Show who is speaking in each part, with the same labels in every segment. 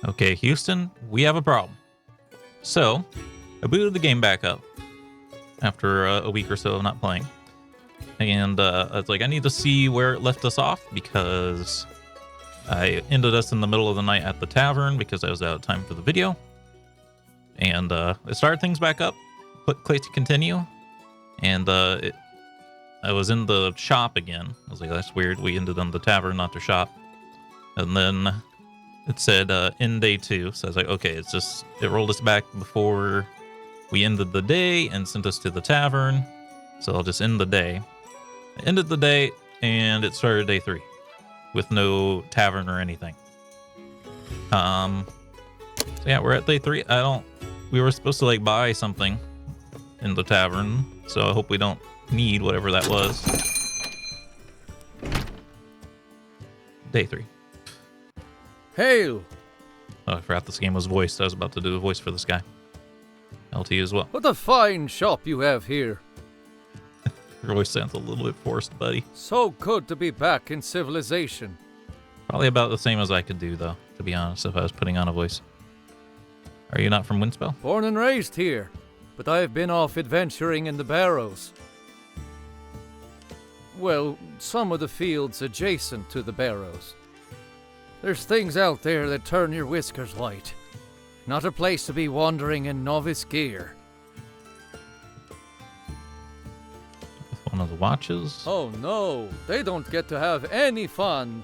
Speaker 1: Okay, Houston, we have a problem. So, I booted the game back up after a week or so of not playing. And I was like, I need to see where it left us off because I ended us in the middle of the night at the tavern because I was out of time for the video. And I started things back up, click to continue, and I was in the shop again. I was like, that's weird. We ended on the tavern, not the shop. And then it said end day 2. So I was like, okay, it rolled us back before we ended the day and sent us to the tavern. So I'll just end the day. I ended the day and it started day 3 with no tavern or anything. So yeah, we're at day 3. We were supposed to like buy something in the tavern, so I hope we don't need whatever that was. Day 3.
Speaker 2: Hail!
Speaker 1: Oh, I forgot this game was voiced. I was about to do a voice for this guy. LT as well.
Speaker 2: What a fine shop you have here.
Speaker 1: Your voice sounds a little bit forced, buddy.
Speaker 2: So good to be back in civilization.
Speaker 1: Probably about the same as I could do, though, to be honest, if I was putting on a voice. Are you not from Windspell?
Speaker 2: Born and raised here, but I have been off adventuring in the Barrows. Well, some of the fields adjacent to the Barrows. There's things out there that turn your whiskers white. Not a place to be wandering in novice gear.
Speaker 1: With one of the watches?
Speaker 2: Oh no, they don't get to have any fun.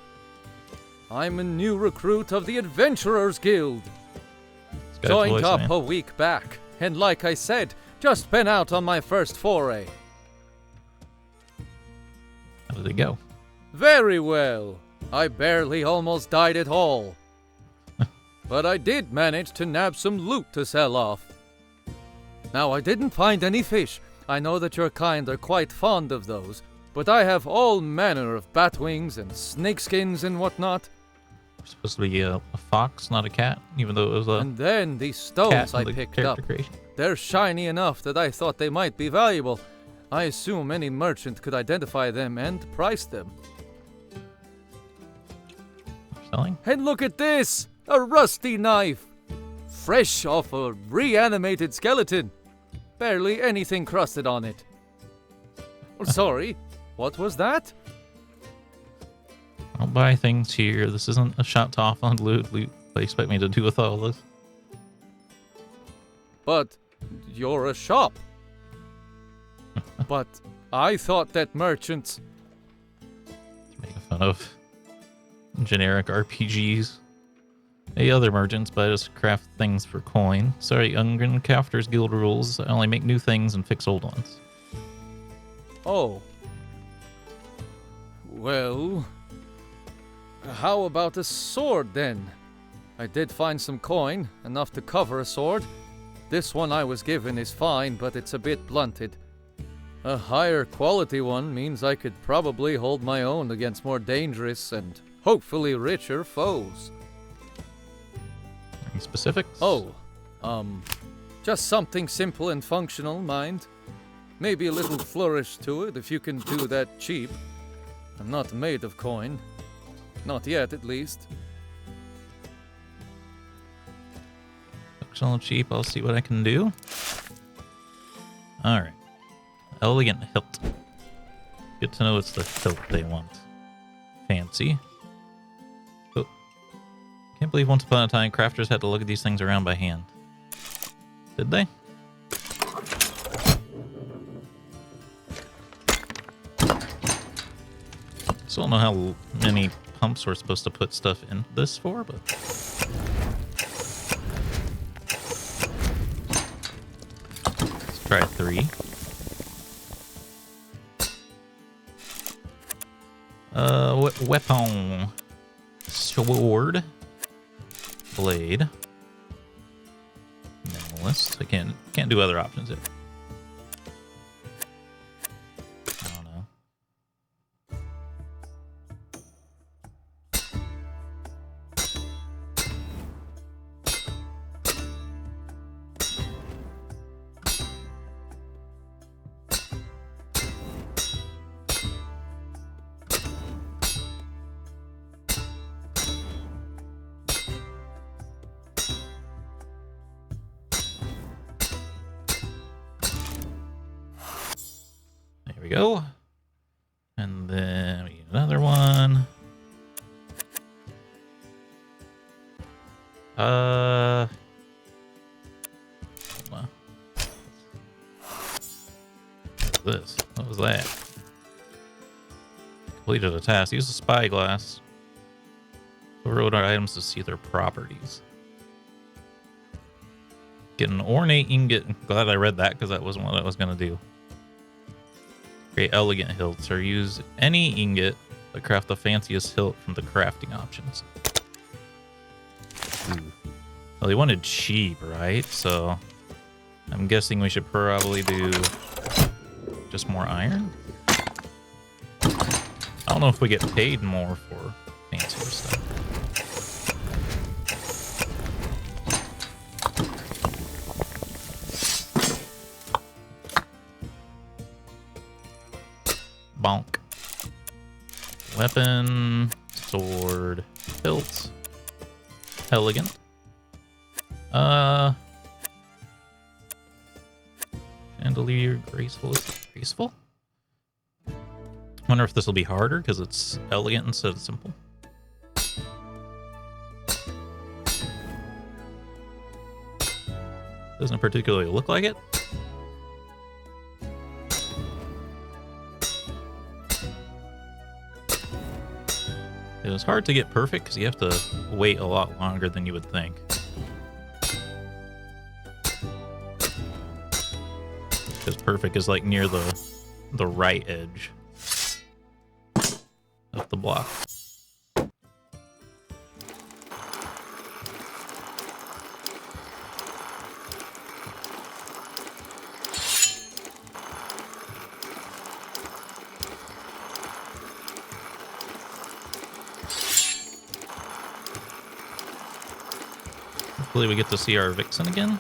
Speaker 2: I'm a new recruit of the Adventurers Guild. Joined up a week back, and like I said, just been out on my first foray.
Speaker 1: How did it go?
Speaker 2: Very well. I barely almost died at all. But I did manage to nab some loot to sell off. Now, I didn't find any fish. I know that your kind are quite fond of those, but I have all manner of batwings and snakeskins and whatnot.
Speaker 1: We're supposed to be a fox, not a cat, even though it was a
Speaker 2: And then these stones I picked up.
Speaker 1: Creation.
Speaker 2: They're shiny enough that I thought they might be valuable. I assume any merchant could identify them and price them.
Speaker 1: Selling?
Speaker 2: And look at this! A rusty knife! Fresh off a reanimated skeleton. Barely anything crusted on it. Sorry, what was that?
Speaker 1: I'll buy things here. This isn't a shop to off on loot. They expect me to do with all this.
Speaker 2: But you're a shop. But I thought that merchants...
Speaker 1: Making fun of generic RPGs. Hey, other merchants, but I just craft things for coin. Sorry, Ungren Crafters Guild rules. I only make new things and fix old ones.
Speaker 2: Oh. Well... how about a sword, then? I did find some coin, enough to cover a sword. This one I was given is fine, but it's a bit blunted. A higher quality one means I could probably hold my own against more dangerous and hopefully richer foes.
Speaker 1: Any specifics?
Speaker 2: Oh, just something simple and functional, mind. Maybe a little flourish to it if you can do that cheap. I'm not made of coin. Not yet, at least.
Speaker 1: Functional cheap, I'll see what I can do. Alright. Elegant hilt. Good to know it's the hilt they want. Fancy. Oh. Can't believe once upon a time crafters had to look at these things around by hand. Did they? Still don't know how many pumps we're supposed to put stuff in this for, but... let's try 3. Weapon. Sword. Blade. Minimalist. I can't do other options yet. I don't know. go. And then we need another one. Hold on. What's this? What was that? Completed a task. Use a spyglass. Overload our items to see their properties. Get an ornate ingot. Glad I read that because that wasn't what I was going to do. Create elegant hilts or use any ingot to craft the fanciest hilt from the crafting options. Well, he wanted cheap, right? So I'm guessing we should probably do just more iron. I don't know if we get paid more for fancier stuff. Bonk. Weapon, sword, hilt, elegant. Chandelier, graceful. Is it graceful? Wonder if this will be harder because it's elegant instead of simple. Doesn't particularly look like it. It was hard to get perfect because you have to wait a lot longer than you would think. Because perfect is like near the right edge of the block. Hopefully we get to see our Vixen again.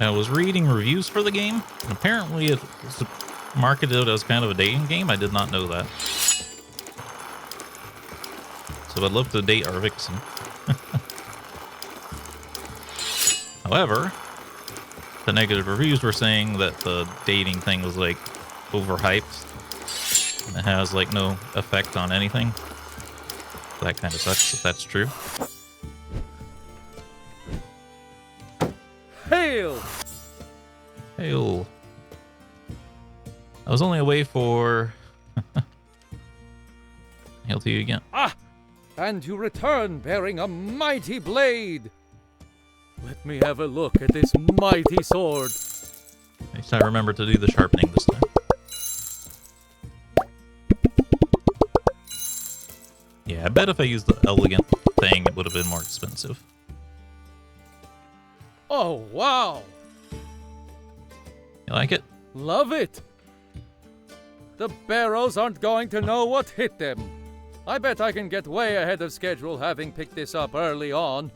Speaker 1: I was reading reviews for the game, and apparently it's marketed as kind of a dating game. I did not know that. So I'd love to date our Vixen. However, the negative reviews were saying that the dating thing was like overhyped. And it has like no effect on anything. That kind of sucks if that's true.
Speaker 2: Hail!
Speaker 1: Hail. I was only away for... Hail to you again.
Speaker 2: Ah! And you return bearing a mighty blade! Let me have a look at this mighty sword.
Speaker 1: At least I remember to do the sharpening this time. Yeah, I bet if I used the elegant thing, it would have been more expensive.
Speaker 2: Oh, wow!
Speaker 1: You like it?
Speaker 2: Love it! The barrows aren't going to know what hit them. I bet I can get way ahead of schedule having picked this up early on.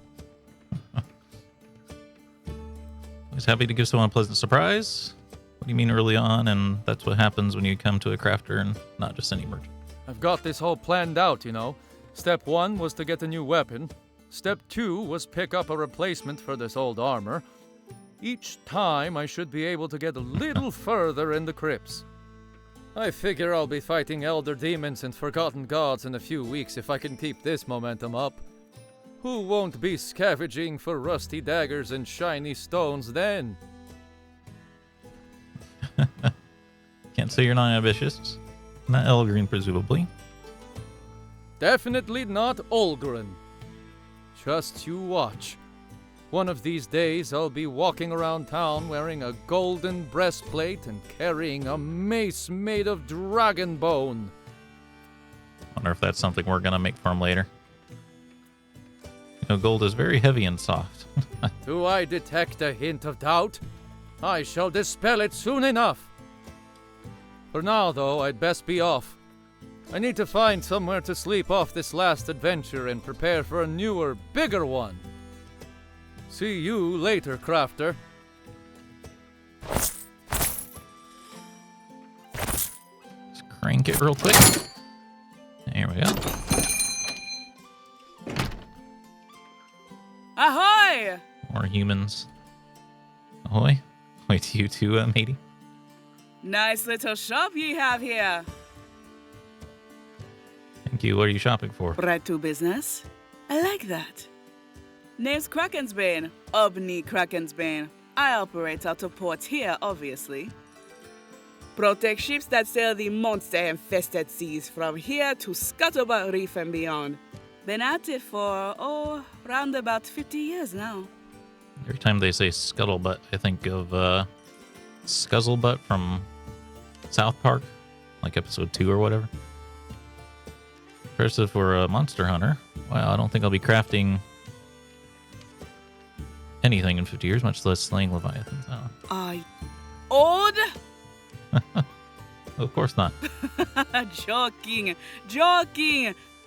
Speaker 1: Always happy to give someone a pleasant surprise. What do you mean early on? And that's what happens when you come to a crafter and not just any merchant.
Speaker 2: I've got this all planned out, you know. Step 1 was to get a new weapon. Step 2 was pick up a replacement for this old armor. Each time I should be able to get a little further in the crypts. I figure I'll be fighting elder demons and forgotten gods in a few weeks if I can keep this momentum up. Who won't be scavenging for rusty daggers and shiny stones then?
Speaker 1: Can't say you're not ambitious. Not Elgreen, presumably.
Speaker 2: Definitely not Olgren. Just you watch. One of these days I'll be walking around town wearing a golden breastplate and carrying a mace made of dragon bone.
Speaker 1: Wonder if that's something we're gonna make for him later. You know, gold is very heavy and soft.
Speaker 2: Do I detect a hint of doubt? I shall dispel it soon enough. For now, though, I'd best be off. I need to find somewhere to sleep off this last adventure and prepare for a newer, bigger one. See you later, crafter.
Speaker 1: Let's crank it real quick. There we go.
Speaker 3: Ahoy!
Speaker 1: More humans. Ahoy. Wait, to you too, matey.
Speaker 3: Nice little shop ye have here.
Speaker 1: Thank you. What are you shopping for?
Speaker 3: Right to business. I like that. Name's Krakensbane. Obni Krakensbane. I operate out of port here, obviously. Protect ships that sail the monster-infested seas from here to Scuttlebutt Reef and beyond. Been at it for, round about 50 years now.
Speaker 1: Every time they say scuttlebutt, I think of Scuzzlebutt from South Park, like episode 2 or whatever. Impressive for a monster hunter. Wow, I don't think I'll be crafting anything in 50 years, much less slaying leviathans.
Speaker 3: Old?
Speaker 1: Of course not.
Speaker 3: Joking.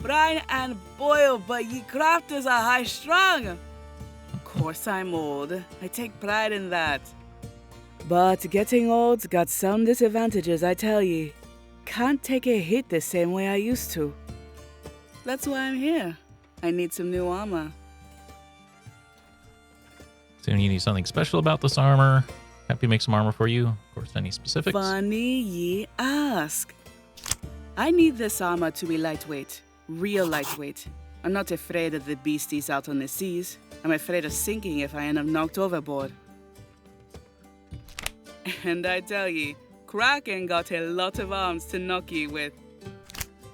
Speaker 3: Brine and boil, but ye crafters are high strung. Of course I'm old. I take pride in that. But getting old's got some disadvantages, I tell ye. Can't take a hit the same way I used to. That's why I'm here. I need some new armor.
Speaker 1: So you need something special about this armor. Happy to make some armor for you. Of course, any specifics?
Speaker 3: Funny ye ask. I need this armor to be lightweight. Real lightweight. I'm not afraid of the beasties out on the seas. I'm afraid of sinking if I end up knocked overboard. And I tell ye, Kraken got a lot of arms to knock ye with.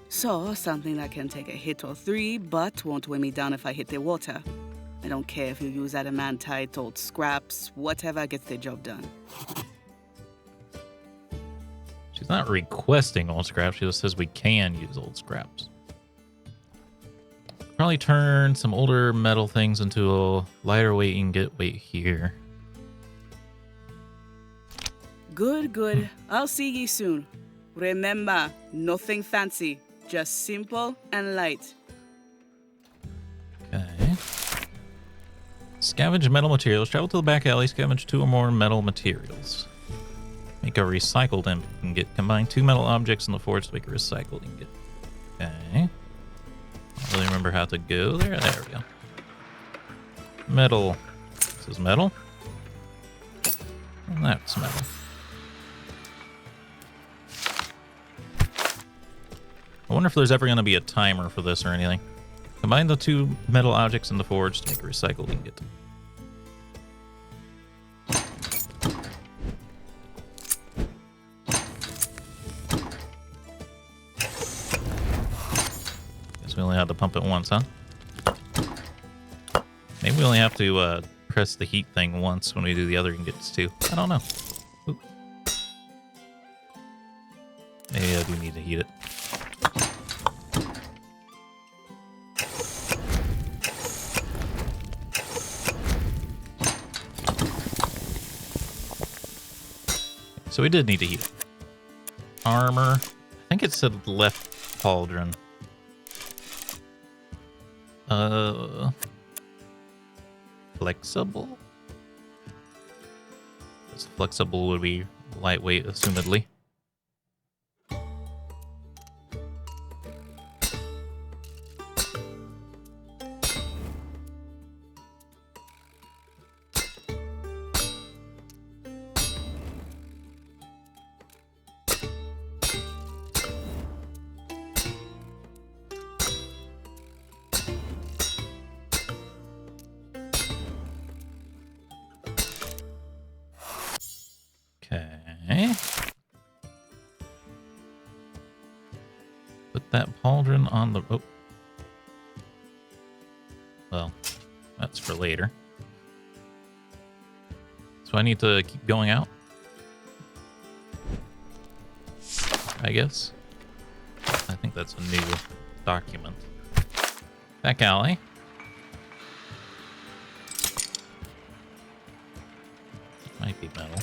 Speaker 3: So, something that can take a hit or 3, but won't weigh me down if I hit the water. I don't care if you use adamantite, old scraps, whatever gets the job done.
Speaker 1: She's not requesting old scraps. She just says we can use old scraps. Probably turn some older metal things into a lighter weight and get weight here.
Speaker 3: Good. I'll see ye soon. Remember, nothing fancy. Just simple and light.
Speaker 1: Okay. Scavenge metal materials. Travel to the back alley. Scavenge 2 or more metal materials. Make a recycled ingot. Combine 2 metal objects in the forge to make a recycled ingot. Okay. I don't really remember how to go there. There we go. Metal. This is metal. And that's metal. I wonder if there's ever going to be a timer for this or anything. Combine the 2 metal objects in the forge to make a recycled ingot. Guess we only have to pump it once, huh? Maybe we only have to press the heat thing once when we do the other ingots too. I don't know. Ooh. Maybe I do need to heat it. So we did need to heat it. Armor. I think it said left pauldron. Flexible? This flexible would be lightweight, assumedly. Okay. Put that pauldron on the... Oh. Well, that's for later. So I need to keep going out? I guess. I think that's a new document. Back alley. Might be metal.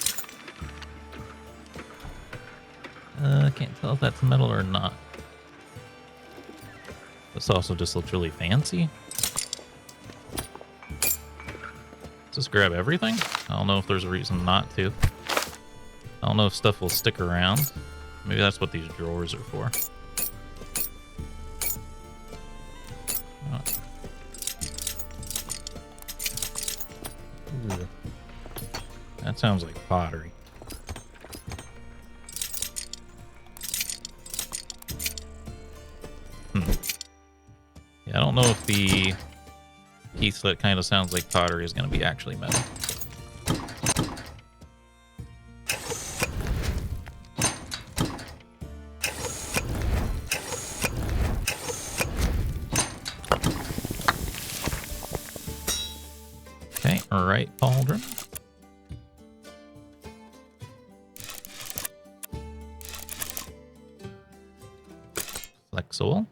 Speaker 1: Can't tell if that's metal or not. This also just looks really fancy. Just grab everything? I don't know if there's a reason not to. I don't know if stuff will stick around. Maybe that's what these drawers are for. Oh. Ooh. That sounds like pottery. Yeah, I don't know if the piece that kind of sounds like pottery is going to be actually metal. Okay, all right, Pauldron. Flexol.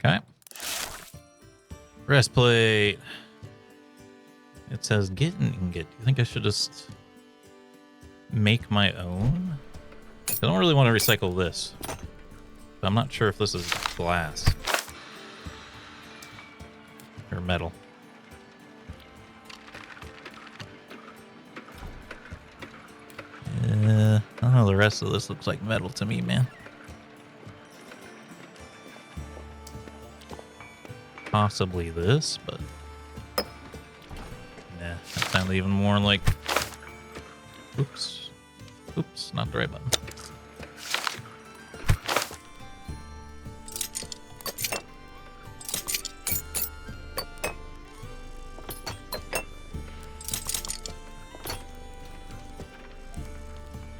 Speaker 1: Okay. Breastplate. It says get and ingot. Do you think I should just make my own? I don't really want to recycle this. But I'm not sure if this is glass or metal. I don't know. The rest of this looks like metal to me, man. Possibly this, but nah, that sounds even more like. Oops, not the right button.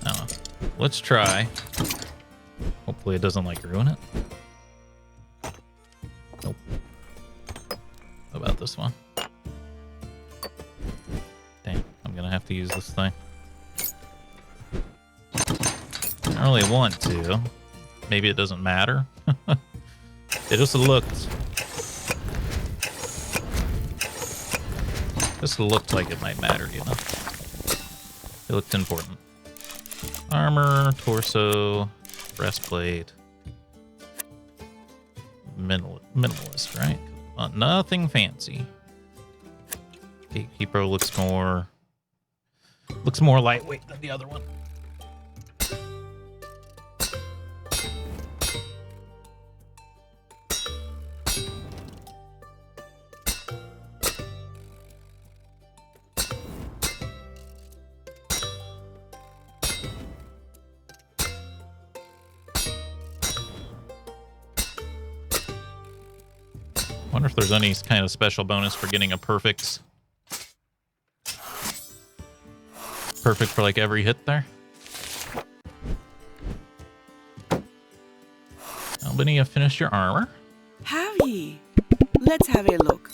Speaker 1: I don't know. Let's try. Hopefully, it doesn't like ruin it. Nope. How about this one? Dang, I'm gonna have to use this thing. I don't really want to. Maybe it doesn't matter. It just looked like it might matter, you know? It looked important. Armor, torso, breastplate. Minimalist, right? Nothing fancy. Gatekeeper looks more lightweight than the other one. Wonder if there's any kind of special bonus for getting a perfect for like every hit there. Albany, you finished your armor.
Speaker 3: Have ye? Let's have a look.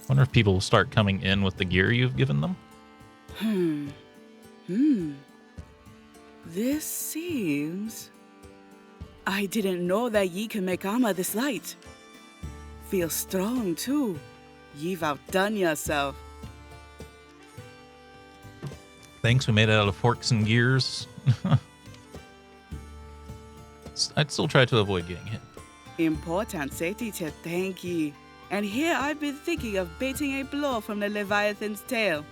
Speaker 1: Wonder if people will start coming in with the gear you've given them.
Speaker 3: This seems... I didn't know that ye can make armor this light. Feel strong, too. Ye've outdone yourself.
Speaker 1: Thanks, we made it out of forks and gears. I'd still try to avoid getting hit.
Speaker 3: Important safety tip, thank ye. And here I've been thinking of baiting a blow from the Leviathan's tail.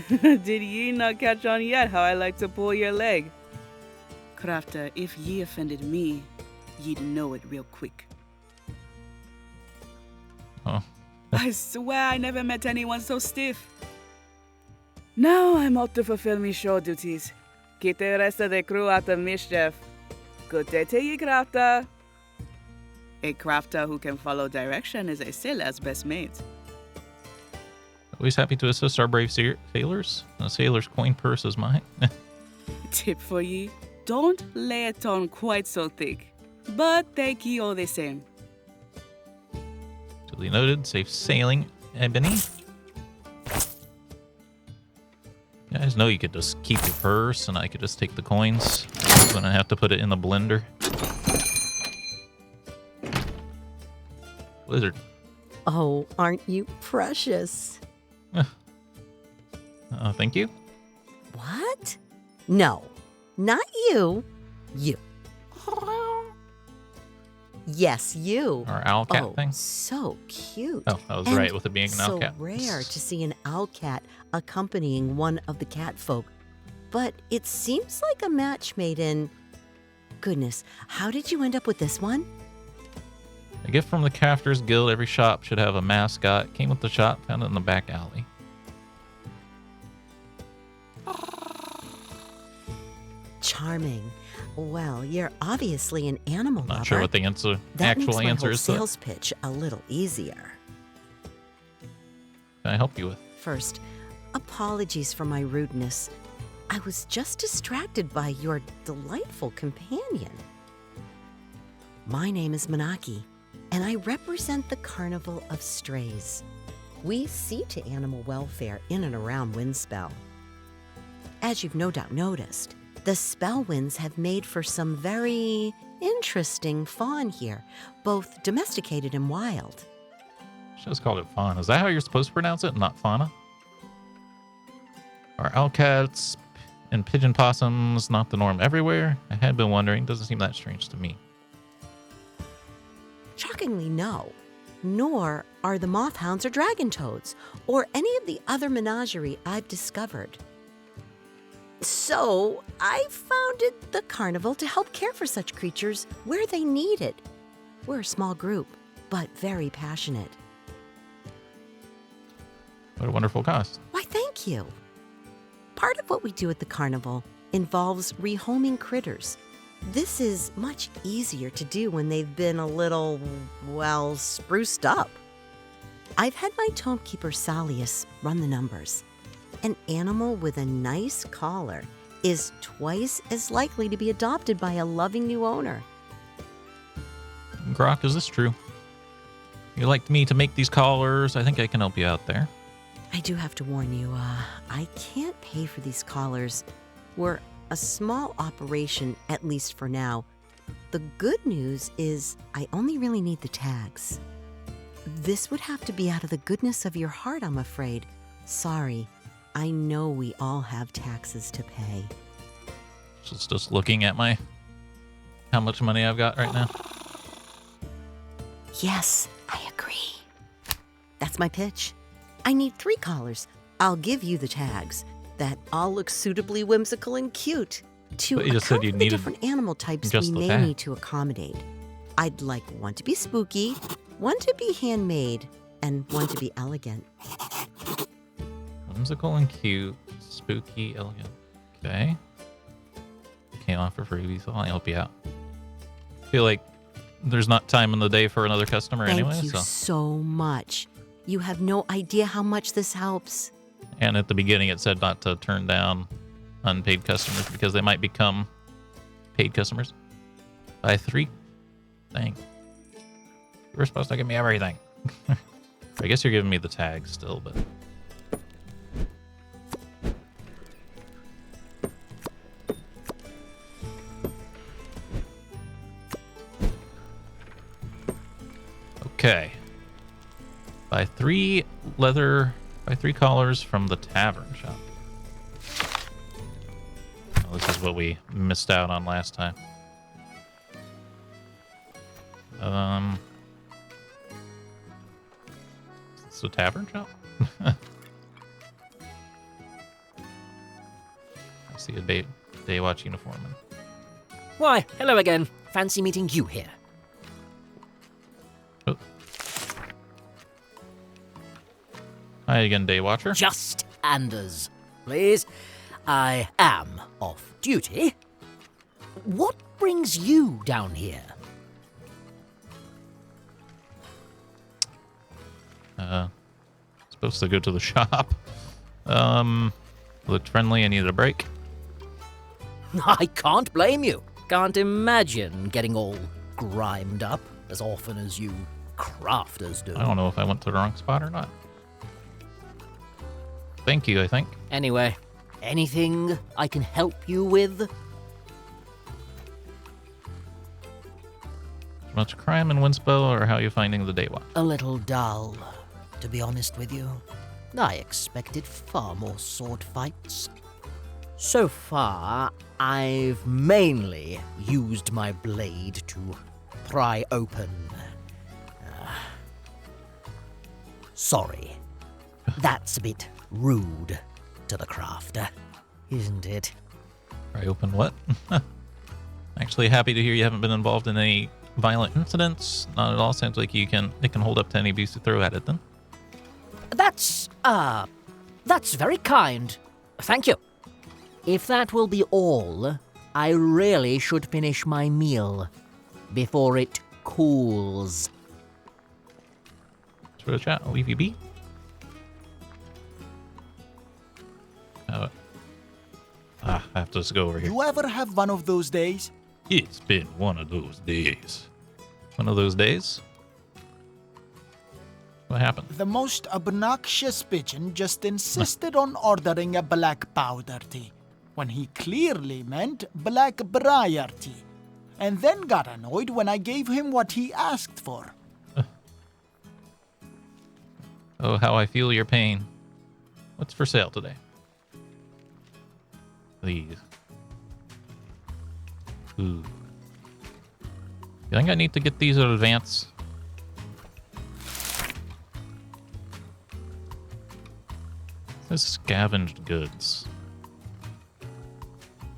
Speaker 3: Did ye not catch on yet how I like to pull your leg? Crafter, if ye offended me, ye'd know it real quick.
Speaker 1: Oh.
Speaker 3: I swear I never met anyone so stiff. Now I'm out to fulfill me show duties. Keep the rest of the crew out of mischief. Good day to ye, Crafter. A crafter who can follow direction is a sailor's best mate.
Speaker 1: Always happy to assist our brave sailors. A sailor's coin purse is mine.
Speaker 3: Tip for ye. Don't lay it on quite so thick, but thank ye all the same.
Speaker 1: Duly noted. Safe sailing, Ebony. You guys know you could just keep your purse and I could just take the coins when I have to put it in the blender. Blizzard.
Speaker 4: Oh, aren't you precious?
Speaker 1: Thank you.
Speaker 4: What? No, not you. You. Yes, you.
Speaker 1: Our owl cat
Speaker 4: Oh,
Speaker 1: thing?
Speaker 4: so cute.
Speaker 1: Oh, I was
Speaker 4: And
Speaker 1: right with it being an owl cat.
Speaker 4: so rare to see an owl cat accompanying one of the cat folk. But it seems like a match made in... Goodness, how did you end up with this one?
Speaker 1: A gift from the Crafters Guild. Every shop should have a mascot. Came with the shop, found it in the back alley.
Speaker 4: Charming. Well, you're obviously an animal lover.
Speaker 1: Not sure what the answer,
Speaker 4: That
Speaker 1: actual
Speaker 4: makes
Speaker 1: answer
Speaker 4: my whole
Speaker 1: is. But
Speaker 4: sales pitch a little easier.
Speaker 1: can I help you with?
Speaker 4: First, apologies for my rudeness. I was just distracted by your delightful companion. My name is Manaki, and I represent the Carnival of Strays. We see to animal welfare in and around Windspell. As you've no doubt noticed, the spell winds have made for some very interesting fawn here, both domesticated and wild.
Speaker 1: She just called it fauna. Is that how you're supposed to pronounce it, not fauna? Are owl cats and pigeon possums not the norm everywhere? I had been wondering. Doesn't seem that strange to me.
Speaker 4: Shockingly, no. Nor are the mothhounds or dragon toads, or any of the other menagerie I've discovered. So, I founded the carnival to help care for such creatures where they need it. We're a small group, but very passionate.
Speaker 1: What a wonderful cause.
Speaker 4: Why, thank you. Part of what we do at the carnival involves rehoming critters. This is much easier to do when they've been a little, well, spruced up. I've had my tomekeeper Salius run the numbers. An animal with a nice collar is twice as likely to be adopted by a loving new owner.
Speaker 1: Grok, is this true? You'd like me to make these collars? I think I can help you out there.
Speaker 4: I do have to warn you, I can't pay for these collars. We're a small operation, at least for now. The good news is I only really need the tags. This would have to be out of the goodness of your heart, I'm afraid. Sorry, I know we all have taxes to pay.
Speaker 1: Just looking at how much money I've got right now.
Speaker 4: Yes, I agree. That's my pitch. I need 3 collars. I'll give you the tags. That all looks suitably whimsical and cute. To
Speaker 1: But you just said
Speaker 4: account
Speaker 1: you
Speaker 4: for the
Speaker 1: needed
Speaker 4: different animal types we
Speaker 1: just the
Speaker 4: may
Speaker 1: tag.
Speaker 4: need to accommodate. I'd like one to be spooky, one to be handmade, and one to be elegant.
Speaker 1: Whimsical and cute, spooky, elegant. Okay. Can't offer freebies, so I'll help you out. Feel like there's not time in the day for another customer
Speaker 4: Thank
Speaker 1: anyway,
Speaker 4: you
Speaker 1: so.
Speaker 4: so much. You have no idea how much this helps.
Speaker 1: And at the beginning, it said not to turn down unpaid customers because they might become paid customers. Buy 3? Dang. You were supposed to give me everything. I guess you're giving me the tag still, but. Okay. Buy 3 collars from the tavern shop. Oh, this is what we missed out on last time. It's the tavern shop? I see a Daywatch uniform.
Speaker 5: Why, hello again. Fancy meeting you here.
Speaker 1: Oh. Hi again, Daywatcher.
Speaker 5: Just Anders, please. I am off duty. What brings you down here?
Speaker 1: Supposed to go to the shop. Looked friendly. I needed a break.
Speaker 5: I can't blame you. Can't imagine getting all grimed up as often as you crafters do.
Speaker 1: I don't know if I went to the wrong spot or not. Thank you, I think.
Speaker 5: Anyway, anything I can help you with?
Speaker 1: Much crime in Winspell, or how are you finding the Daywatch?
Speaker 5: A little dull, to be honest with you. I expected far more sword fights. So far, I've mainly used my blade to pry open. Sorry. That's a bit rude to the crafter, isn't it?
Speaker 1: I open what? Actually happy to hear you haven't been involved in any violent incidents. Not at all. Sounds like it can hold up to any abuse you throw at it then.
Speaker 5: That's very kind. Thank you. If that will be all, I really should finish my meal before it cools.
Speaker 1: For the chat, I'll leave you be. I have to just go over here.
Speaker 6: You ever have one of those days?
Speaker 1: It's been one of those days. One of those days? What happened?
Speaker 6: The most obnoxious pigeon just insisted on ordering a black powder tea, when he clearly meant black briar tea, and then got annoyed when I gave him what he asked for.
Speaker 1: Oh, how I feel your pain. What's for sale today? These. Ooh. You think I need to get these at advance? This is scavenged goods.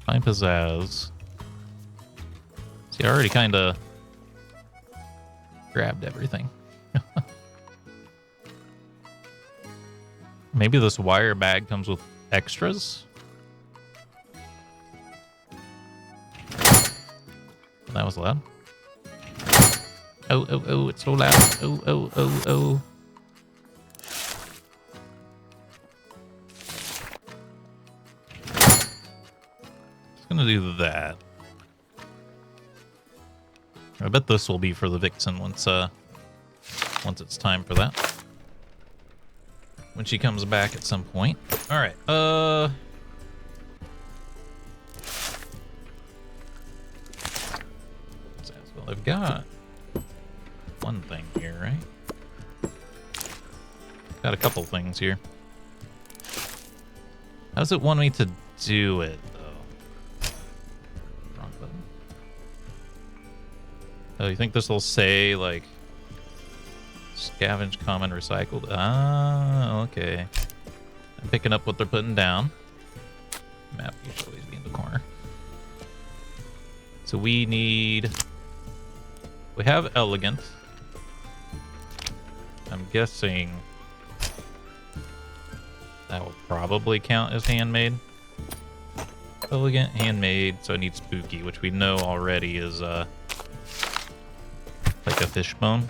Speaker 1: Fine pizzazz. See, I already kind of grabbed everything. Maybe this wire bag comes with extras? That was loud. Oh, it's so loud. Oh. Just gonna do that. I bet this will be for the Vixen once it's time for that. When she comes back at some point. All right. Well, I've got one thing here, right? Got a couple things here. How does it want me to do it, though? Wrong button. Oh, you think this will say, like, scavenge, common, recycled? Ah, okay. I'm picking up what they're putting down. Map should always be in the corner. So we have elegant. I'm guessing that will probably count as handmade. Elegant, handmade, so I need spooky, which we know already is like a fishbone.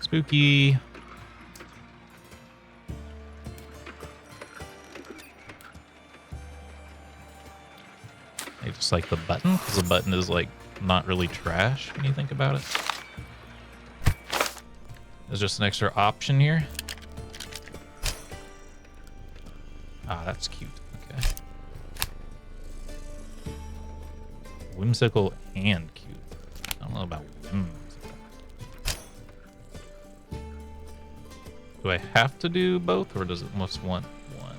Speaker 1: Spooky. I just like the button, because the button is like not really trash when you think about it. There's just an extra option here. Ah, that's cute. Okay. Whimsical and cute. I don't know about whimsical. Do I have to do both, or does it most want one?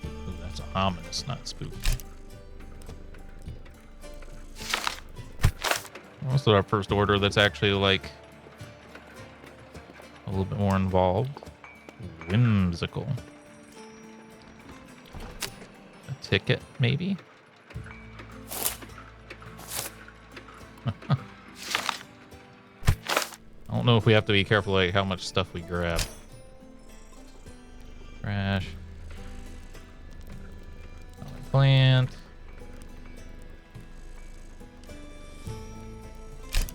Speaker 1: Ooh, that's ominous, not spooky. What's our first order that's actually like a little bit more involved? Whimsical. A ticket, maybe? I don't know if we have to be careful like how much stuff we grab. Trash. Plant.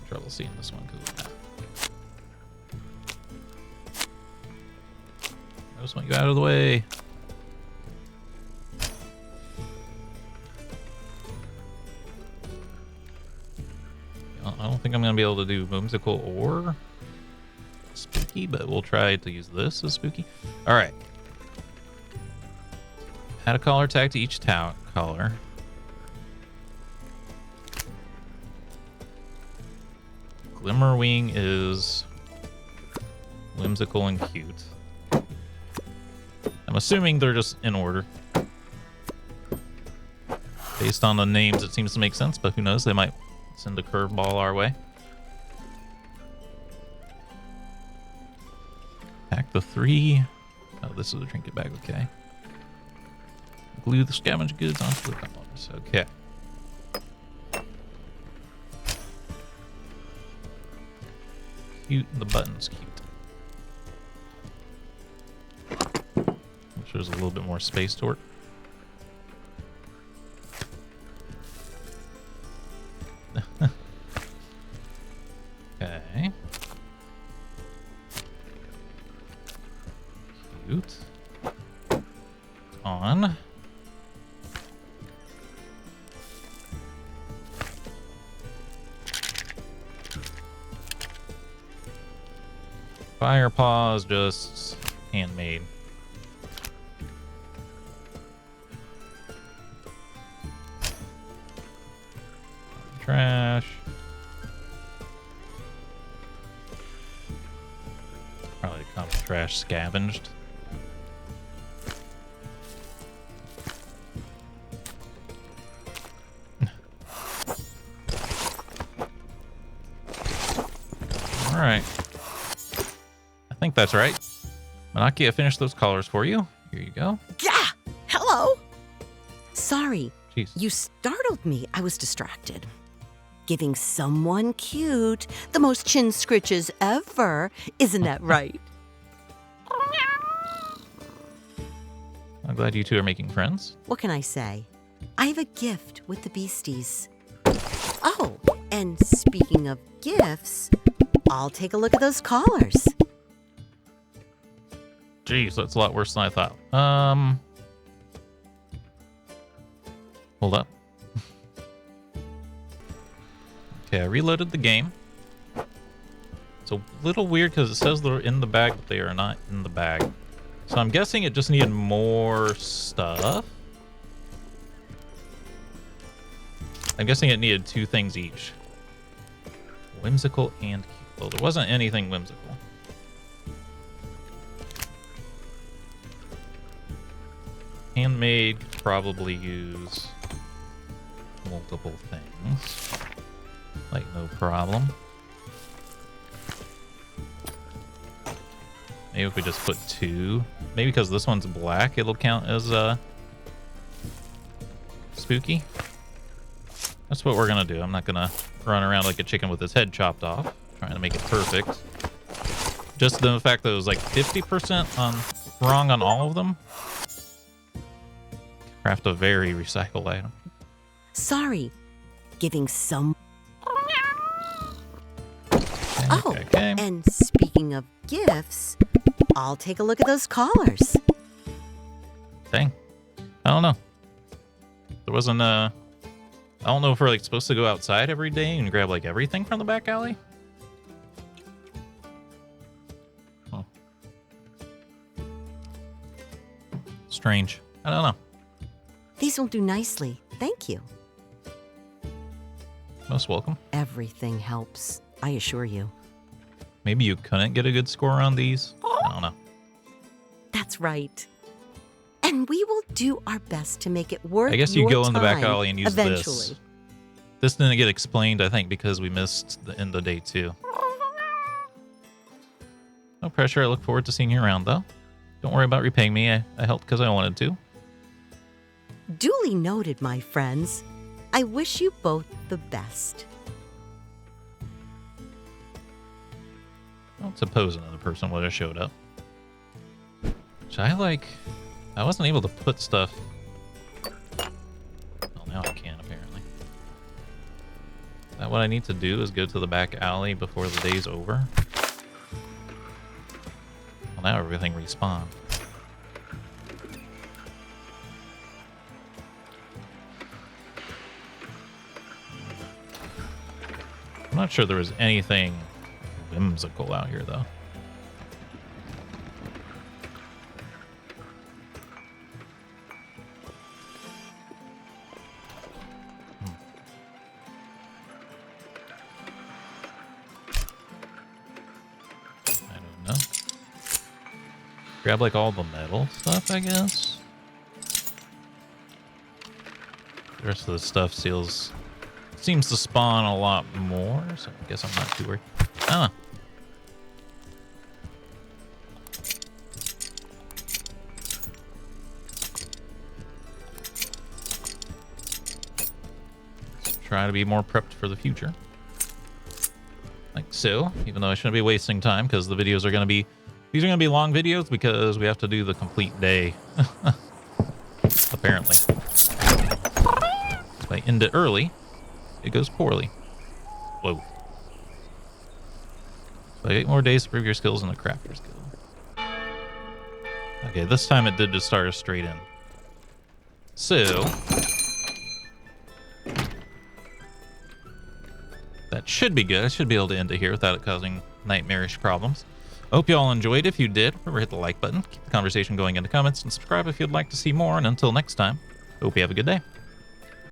Speaker 1: Trouble seeing this one because of that. I just want you out of the way. I don't think I'm going to be able to do whimsical or spooky, but we'll try to use this as spooky. All right. Add a collar tag to each collar. Glimmerwing is whimsical and cute. I'm assuming they're just in order. Based on the names, it seems to make sense, but who knows? They might send a curveball our way. Pack the 3. Oh, this is a trinket bag, okay. Glue the scavenged goods onto the colors, okay. Cute, the button's cute. Wish there was a little bit more space to work. Okay. Cute. On. Fire paws, just handmade. Trash. Probably common trash scavenged. All right. I think that's right. Manaki, I finished those collars for you. Here you go.
Speaker 4: Yeah! Hello! Sorry,
Speaker 1: Jeez.
Speaker 4: you startled me. I was distracted. Giving someone cute the most chin scritches ever. Isn't that right?
Speaker 1: I'm glad you two are making friends.
Speaker 4: What can I say? I have a gift with the beasties. Oh, and speaking of gifts, I'll take a look at those collars.
Speaker 1: Jeez, that's a lot worse than I thought. Hold up. Okay, I reloaded the game. It's a little weird because it says they're in the bag, but they are not in the bag. So I'm guessing it just needed more stuff. I'm guessing it needed 2 things each. Whimsical and cute. Well, there wasn't anything whimsical. Handmade could probably use multiple things. Like, no problem. Maybe if we just put 2. Maybe because this one's black, it'll count as spooky. That's what we're gonna do. I'm not gonna run around like a chicken with his head chopped off, trying to make it perfect. Just the fact that it was like 50% wrong on all of them. Craft a very recycled item.
Speaker 4: Sorry, giving some...
Speaker 1: Okay,
Speaker 4: Oh,
Speaker 1: okay.
Speaker 4: and speaking of gifts, I'll take a look at those collars.
Speaker 1: Dang. I don't know. There wasn't I don't know if we're like supposed to go outside every day and grab like everything from the back alley. Oh. Strange. I don't know.
Speaker 4: These will do nicely. Thank you.
Speaker 1: Most welcome.
Speaker 4: Everything helps, I assure you.
Speaker 1: Maybe you couldn't get a good score on these. I don't know.
Speaker 4: That's right. And we will do our best to make it worth
Speaker 1: I guess you
Speaker 4: your
Speaker 1: go in the back
Speaker 4: time
Speaker 1: alley and use
Speaker 4: eventually.
Speaker 1: this. This didn't get explained, I think, because we missed the end of day 2. No pressure. I look forward to seeing you around, though. Don't worry about repaying me. I helped because I wanted to.
Speaker 4: Duly noted, my friends. I wish you both the best.
Speaker 1: I don't suppose another person would have showed up. Which I wasn't able to put stuff. Well, now I can, apparently. Is that what I need to do, is go to the back alley before the day's over? Well, now everything respawned. I'm not sure there was anything whimsical out here, though. I don't know. Grab like all the metal stuff, I guess. The rest of the stuff seems to spawn a lot more, so I guess I'm not too worried. I don't know. Try to be more prepped for the future. Like so, even though I shouldn't be wasting time because the videos are going to be, these are going to be long videos because we have to do the complete day. Apparently. If I end it early, it goes poorly. Whoa. So 8 more days to prove your skills in the crafter's guild. Okay, this time it did just start us straight in. So that should be good. I should be able to end it here without it causing nightmarish problems. I hope you all enjoyed. If you did, remember hit the like button, keep the conversation going in the comments, and subscribe if you'd like to see more. And until next time, hope you have a good day.